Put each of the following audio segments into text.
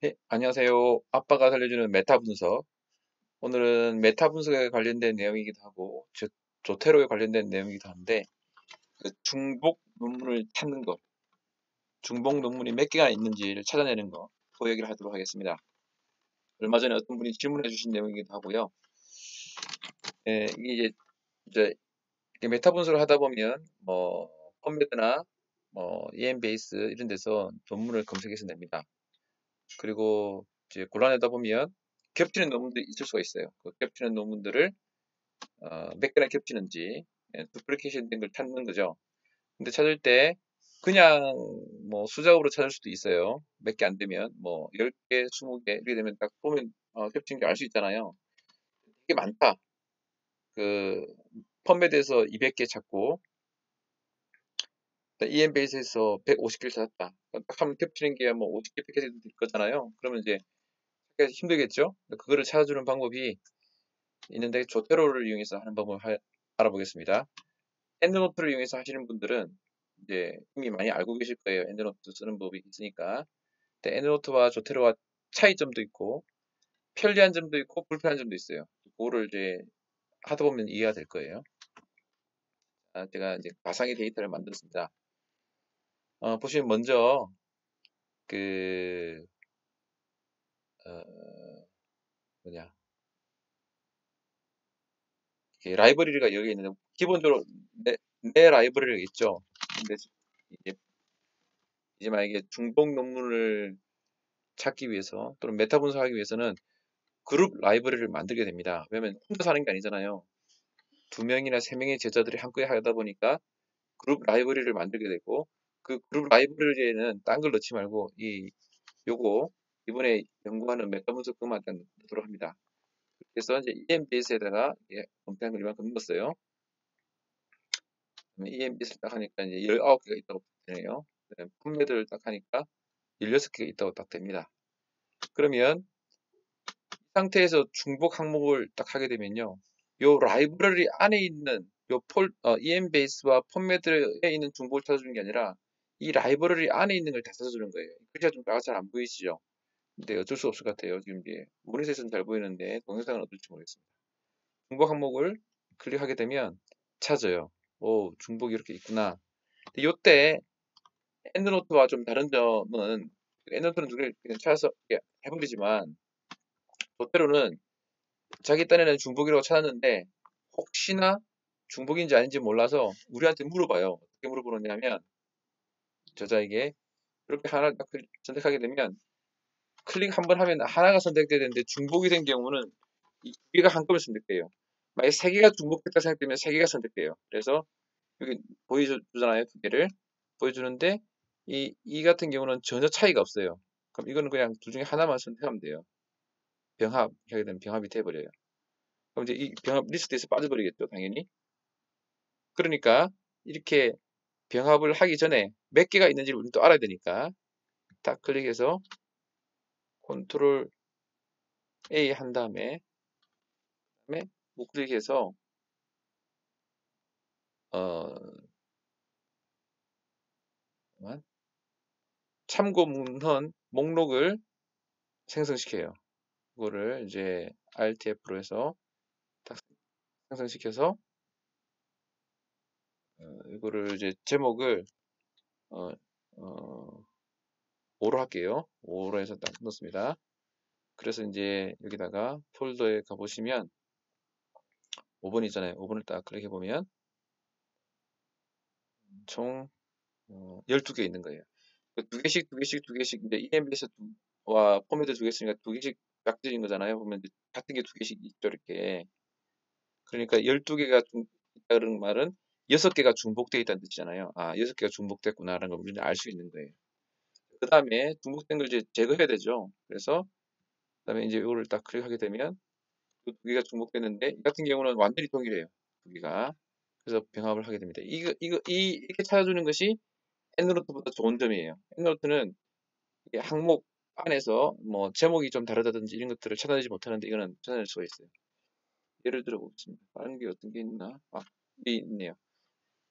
네, 안녕하세요. 아빠가 살려주는 메타 분석. 오늘은 메타 분석에 관련된 내용이기도 하고, 조테로에 관련된 내용이기도 한데, 그 중복 논문을 찾는 것, 중복 논문이 몇 개가 있는지를 찾아내는 거, 그 얘기를 하도록 하겠습니다. 얼마 전에 어떤 분이 질문해 주신 내용이기도 하고요. 이게 이제 이렇게 메타 분석을 하다 보면, 펀메드나 EMBase 이런 데서 논문을 검색해서 냅니다. 그리고 이제 골라내다 보면 겹치는 논문들이 있을 수가 있어요. 그 겹치는 논문들을 몇 개나 겹치는지 두플리케이션 된 걸 찾는 거죠. 근데 찾을 때 그냥 뭐 수작업으로 찾을 수도 있어요. 몇 개 안 되면 뭐 10개, 20개 이렇게 되면 딱 보면 겹친 게 알 수 있잖아요. 되게 많다. 그 펀메드에서 200개 찾고 EMBase에서 150개를 찾았다. 딱 하면 겹치는 게 뭐 50개, 100개 될 거잖아요. 그러면 이제 찾기가 힘들겠죠. 그거를 찾아주는 방법이 있는데 조테로를 이용해서 하는 방법을 알아보겠습니다. 엔드노트를 이용해서 하시는 분들은 이제 이미 많이 알고 계실 거예요. 엔드노트 쓰는 법이 있으니까. 근데 엔드노트와 조테로와 차이점도 있고 편리한 점도 있고 불편한 점도 있어요. 그거를 이제 하다 보면 이해가 될 거예요. 제가 이제 가상의 데이터를 만들었습니다. 보시면 먼저 그 어, 뭐냐 이렇게 라이브러리가 여기 있는데 기본적으로 내 라이브러리가 있죠. 근데 이제 만약에 중복 논문을 찾기 위해서 또는 메타 분석하기 위해서는 그룹 라이브러리를 만들게 됩니다. 왜냐면 혼자 사는 게 아니잖아요. 두 명이나 세 명의 제자들이 한꺼번에 하다 보니까 그룹 라이브러리를 만들게 되고 그 그룹 라이브러리에는 딴 걸 넣지 말고 요거 이번에 연구하는 메타 분석 그만 넣도록 합니다. 그래서 이제 EMBS에다가 검색한 걸 이만큼 넣었어요. EMBS를 딱 하니까 이제 19개가 있다고 되네요. 펀메드를 딱 하니까 16개가 있다고 딱 됩니다. 그러면 상태에서 중복 항목을 딱 하게 되면요. 요 라이브러리 안에 있는 EMBase와 펀메드에 있는 중복을 찾아주는 게 아니라 이 라이브러리 안에 있는 걸 다 찾아주는 거예요. 글자가 좀 작아서 잘 안 보이시죠? 근데 어쩔 수 없을 것 같아요. 지금 이제 모니터에서는 잘 보이는데 동영상은 어떨지 모르겠습니다. 중복 항목을 클릭하게 되면 찾아요. 오, 중복이 이렇게 있구나. 근데 요때 엔드노트와 좀 다른 점은 엔드노트는 두 개를 그냥 찾아서 해버리지만 도태로는 자기 딴에는 중복이라고 찾았는데 혹시나 중복인지 아닌지 몰라서 우리한테 물어봐요. 어떻게 물어보느냐면 저자에게 이렇게 하나 딱 선택하게 되면 클릭 한번 하면 하나가 선택돼야 되는데 중복이 된 경우는 이 두 개가 한꺼번에 선택돼요. 만약 세 개가 중복됐다 생각되면 세 개가 선택돼요. 그래서 여기 보여주잖아요. 두 개를 보여주는데 이 같은 경우는 전혀 차이가 없어요. 그럼 이거는 그냥 둘 중에 하나만 선택하면 돼요. 병합하게 되면 병합이 돼버려요. 그럼 이제 이 병합 리스트에서 빠져버리겠죠, 당연히. 그러니까 이렇게 병합을 하기 전에 몇 개가 있는지를 우리는 또 알아야 되니까 딱 클릭해서 컨트롤 A 한 다음에 우클릭해서 어 참고 문헌 목록을 생성시켜요. 그거를 이제 Alt F로 해서 딱 생성시켜서 이거를 이제 제목을 어, 어, 5로 할게요. 5로 해서 딱 넣습니다. 그래서 이제 여기다가 폴더에 가보시면 5번 있잖아요. 5번을 딱 클릭해 보면 총 12개 있는 거예요. 두 개씩, 두 개씩, 두 개씩, 이제 EMBS와 포매드 두 개씩이니까 두 개씩 약들인 거잖아요. 보면 같은 게 두 개씩 있죠, 이렇게. 그러니까 12개가 있다는 말은 6개가 중복되어 있다는 뜻이잖아요. 아, 6개가 중복됐구나라는 걸 우리는 알 수 있는 거예요. 그 다음에 중복된 걸 이제 제거해야 되죠. 그래서 그 다음에 이제 이거를 딱 클릭하게 되면 그 두 개가 중복됐는데 이 같은 경우는 완전히 동일해요. 두 개가. 그래서 병합을 하게 됩니다. 이렇게 찾아주는 것이 엔드노트보다 좋은 점이에요. 엔드노트는 항목 안에서 뭐 제목이 좀 다르다든지 이런 것들을 찾아내지 못하는데 이거는 찾아낼 수가 있어요. 예를 들어 보겠습니다. 다른 게 어떤 게 있나? 이 있네요.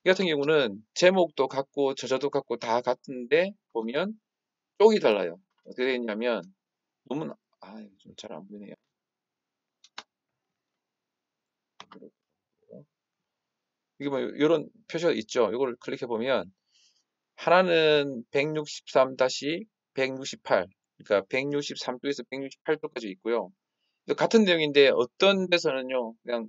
이 같은 경우는 제목도 같고 저자도 같고 다 같은데 보면 쪽이 달라요. 어떻게 되냐면 논문 좀 잘 안 보이네요. 이게 뭐 이런 표시가 있죠. 이걸 클릭해 보면 하나는 163-168, 그러니까 163도에서 168도까지 있고요. 같은 내용인데 어떤 데서는요, 그냥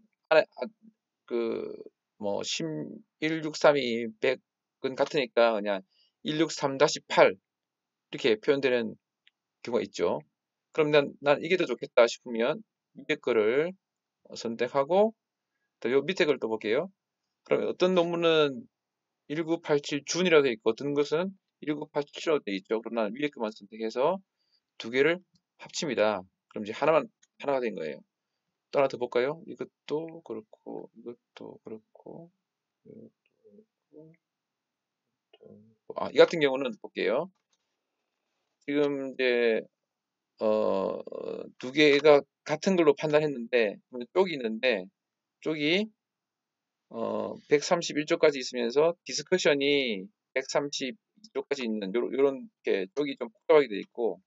뭐 1632, 100은 같으니까 그냥 163-8 이렇게 표현되는 경우가 있죠. 그럼 난 이게 더 좋겠다 싶으면 위에 거를 선택하고 또 요 밑에 걸 또 볼게요. 그럼 어떤 논문은 1987 준이라고 되어 있고 어떤 것은 1987이라고 되어 있죠. 그럼 나는 위에 것만 선택해서 두 개를 합칩니다. 그럼 이제 하나가 된 거예요. 또 하나 더 볼까요? 이것도 그렇고 이것도 그렇고 이것도 그렇고 이 같은 경우는 볼게요. 지금 이제 두 개가 같은 걸로 판단했는데 쪽이 있는데 쪽이 131쪽까지 있으면서 디스커션이 132쪽까지 있는 요런 게 쪽이 좀 복잡하게 돼 있고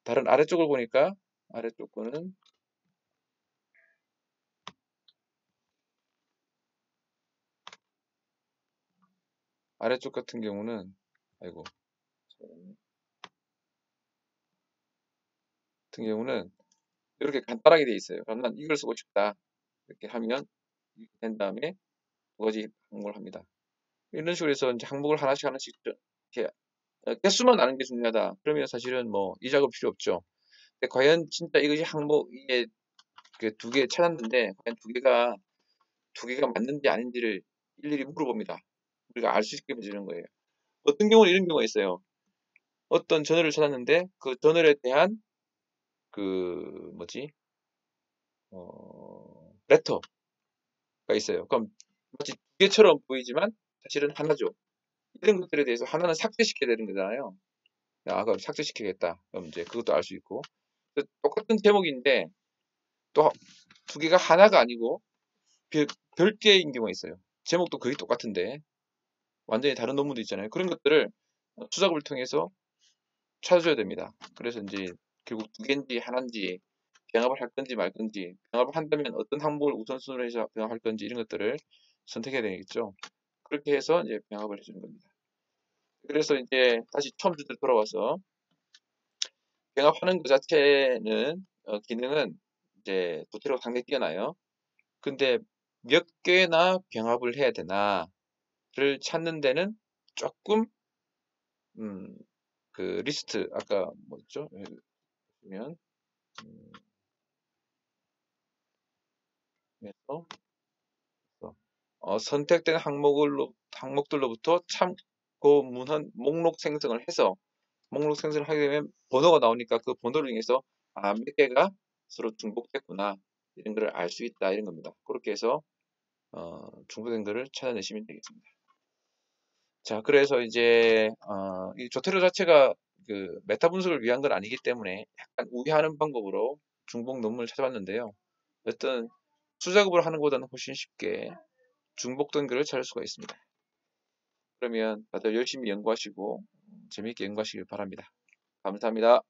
다른 아래쪽을 보니까 아래쪽 거는 아래쪽 같은 경우는 아이고 같은 경우는 이렇게 간단하게 돼 있어요. 그럼 난 이걸 쓰고 싶다. 이렇게 하면 이렇게 된 다음에 두 가지 항목을 합니다. 이런 식으로 해서 이제 항목을 하나씩 이렇게 개수만 아는 게 중요하다. 그러면 사실은 뭐 이 작업 필요 없죠. 근데 과연 진짜 이것이 항목 이게 두 개 찾았는데 과연 두 개가 맞는지 아닌지를 일일이 물어봅니다. 우리가 알 수 있게 해주는 거예요. 어떤 경우는 이런 경우가 있어요. 어떤 저널을 찾았는데 그 저널에 대한 그 뭐지 레터가 있어요. 그럼 마치 두 개처럼 보이지만 사실은 하나죠. 이런 것들에 대해서 하나는 삭제시켜야 되는 거잖아요. 그럼 삭제시키겠다. 그럼 이제 그것도 알 수 있고 똑같은 제목인데 또 두 개가 하나가 아니고 별개인 경우가 있어요. 제목도 거의 똑같은데 완전히 다른 논문도 있잖아요. 그런 것들을 수작업을 통해서 찾아줘야 됩니다. 그래서 이제 결국 두 개인지 하나인지 병합을 할 건지 말 건지 병합을 한다면 어떤 항목을 우선순위로 해서 병합할 건지 이런 것들을 선택해야 되겠죠. 그렇게 해서 이제 병합을 해주는 겁니다. 그래서 이제 다시 처음 주제로 돌아와서 병합하는 그 자체는 기능은 이제 도태로 상당히 뛰어나요. 근데 몇 개나 병합을 해야 되나를 찾는 데는 조금 그 리스트 아까 뭐였죠? 보면 그래서 선택된 항목들로부터 참고 문헌 목록 생성을 해서 목록 생성을 하게 되면 번호가 나오니까 그 번호를 이용해서 몇 개가 서로 중복됐구나 이런 걸 알 수 있다 이런 겁니다. 그렇게 해서 중복된 거를 찾아내시면 되겠습니다. 자, 그래서 이제 이 조태료 자체가 그 메타 분석을 위한 건 아니기 때문에 약간 우회하는 방법으로 중복 논문을 찾아봤는데요. 어떤 수작업을 하는 것보다는 훨씬 쉽게 중복된 글을 찾을 수가 있습니다. 그러면 다들 열심히 연구하시고 재미있게 연구하시길 바랍니다. 감사합니다.